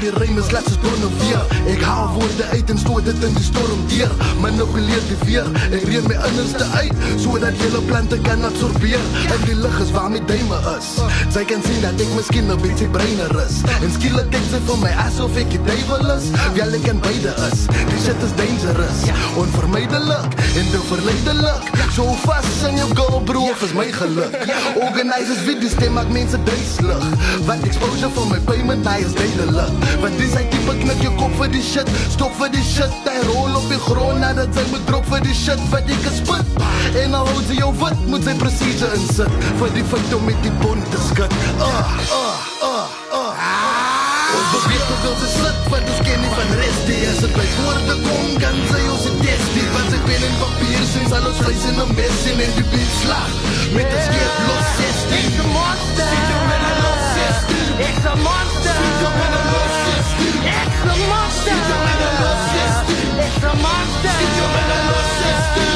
die rijm is laat soos Bonneveer. Ek haal woorde uit en stoot dit in die storm deur. Manipuleer die weer, ek reën my innerste uit, sodat hele plante kan absorbeer. En die lig is waar my duime is. Sy kan sien dat ek miskien 'n bietjie breiner is. En skielik kyk sy vir my asof ek die duiwel is. Wel ek kan beide is, die shit is dangerous, onvermijdelik en te verleidelik. So vast in jou girl bro, of is my geluk. Organisers wie die stem maak mense duiselig. Wat exposure van my payment, hy is duidelik. Want die sy type knik jou kop vir die shit, stop vir die shit. Hy rol op die grond nadat sy moet drop vir die shit wat jy gespit. En al hou sy jou wit, moet sy procedure insit vir die feit om met die bond te skit. Ons beweeg tot ons is slit, want ons ken nie van rest die. As het by woorde kom, kan sy ons die test die. Want sy pen en papier sien, sal ons vlees in een mes en die beat slag. Met een skeet los 16. Ek's a monster. Sien jou met een los 16. Ek's a monster. Sien jou met een los 16. Ek's a monster. Sien jou met een los 16. Ek's a monster. Sien jou met een los 16.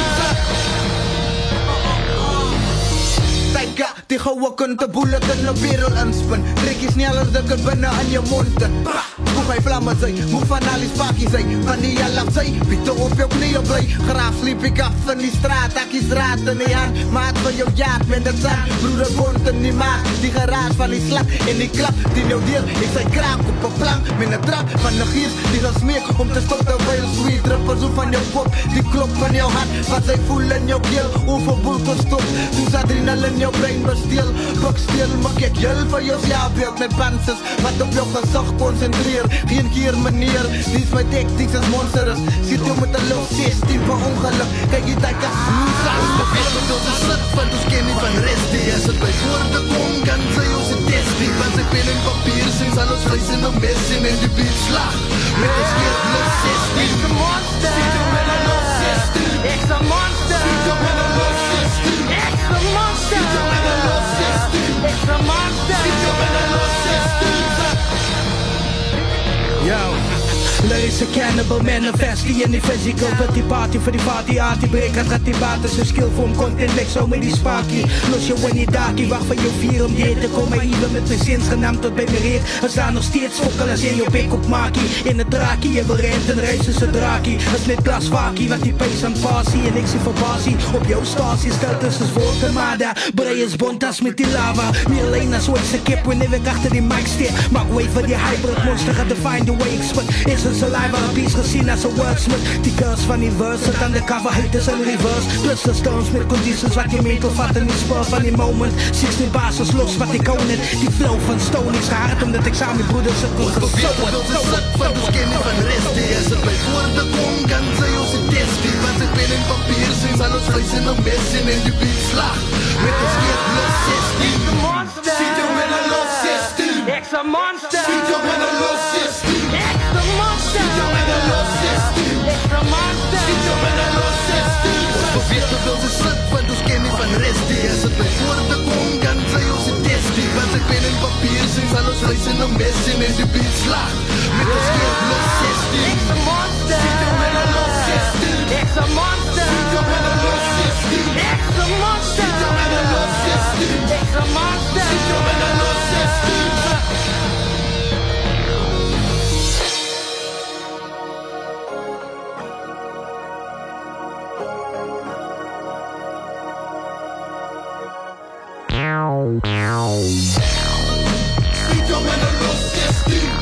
Tyka, die goue kunt de bullet in de wereld inspin. Trek je sneller dan het binnen aan je mond. Hoe hij vlammen zijn, moet van al die spakjes zijn. Van die jalaf zijn, bieten op je knieën blij. Graaf sliep ik af van die straat, hakjes draad in die hand. Maat van jou jaart met het zand. Broeder bond in die maag, die geraas van die slag. En die klap, die jou deel, ik zei kraak op een plank. Met een trap van de giers, die zal smeek om te stoppen. Terwijl sweet druppels zo van jouw kop. Die klop van jouw hart, wat zij voelen in jouw keel. Overboel gestopt, toen adrenaline in jouw brein besteel. Bukstil, maak ik jul van jou beeld met panzers. Wat op jouw gezag concentreer. Geen keer meneer, die is mijn tactics als monsters. Zit jou met een los 16 per ongeluk. Kijk je tijd als snoes. Ons beweeg tot ons is slit, want ons ken nie van rest die. As het by woorde kom, kan sy ons die test die. Want sy pen en papier sien, sal ons vlees in een mes en die beat slag. Met een skeet los 16. Ek's a monster. Sien jou met een los 16. Ek's a monster. Sien jou met een los 16. Ek's a monster. Sien jou met een los 16. Ek's a monster. Sien jou met een los 16. Yo, lyrics a cannibal manifest die in die physical. But die party voor die party artie breek. Het gaat die baten zijn skill voor content weg zo met die sparky. Los je wanneer daki, wacht van je vier om die te komen. Even met mijn zins genaamd tot bij me reed. Er staan nog steeds fokken als in je bek op maakie. In het draakje, je wil rent en reis is een draakie. Als net glas vakie, wat die pace aan passie. En ik zie verbasie op jouw statie. Stelt tussen woorden, maar daar brei is bont als met die lava. Meer alleen als ooit zijn kip wanneer ik achter die mic steer. Maak way voor die hybrid monster, gaat define the way ik spit. Is een saliva, een piece gezien als een wordsmith. Die curse van die verse, het undercover haters in reverse. Plus de stones met conditions wat je meent, vat in die spur van die moment. 16 basis los wat ik own it. Die flow van stone is gehaard omdat ik samen met broeders het kon Beweeg tot ons is slit, want ons ken nie van rest die. As het by woorde kom, kan sy ons die test die. Want sy pen en papier sien, sal ons vlees in een mes en die beat slag. Met een skeet los 16. Ek's a monster. Sien jou met een los 16. Ek's a monster. Sien jou met een los 16. Ek's a monster. Sien jou met een los 16. Ek's a monster. Sien jou met een los 16. Ons beweeg tot ons is slit, want ons ken nie van rest die. As het by woorde kom, kan sy ons die test die. Want sy pen en papier sien, sal ons vlees in een mes en die beat slag. Met een skeet los 16. Ek's a monster. Sien jou met een los 16. Ek's a monster. Sien jou met een los 16. Ek's a monster. Sien jou met een los 16. Ek's a monster. Sien jou met een los 16. Sien jou met een los 16.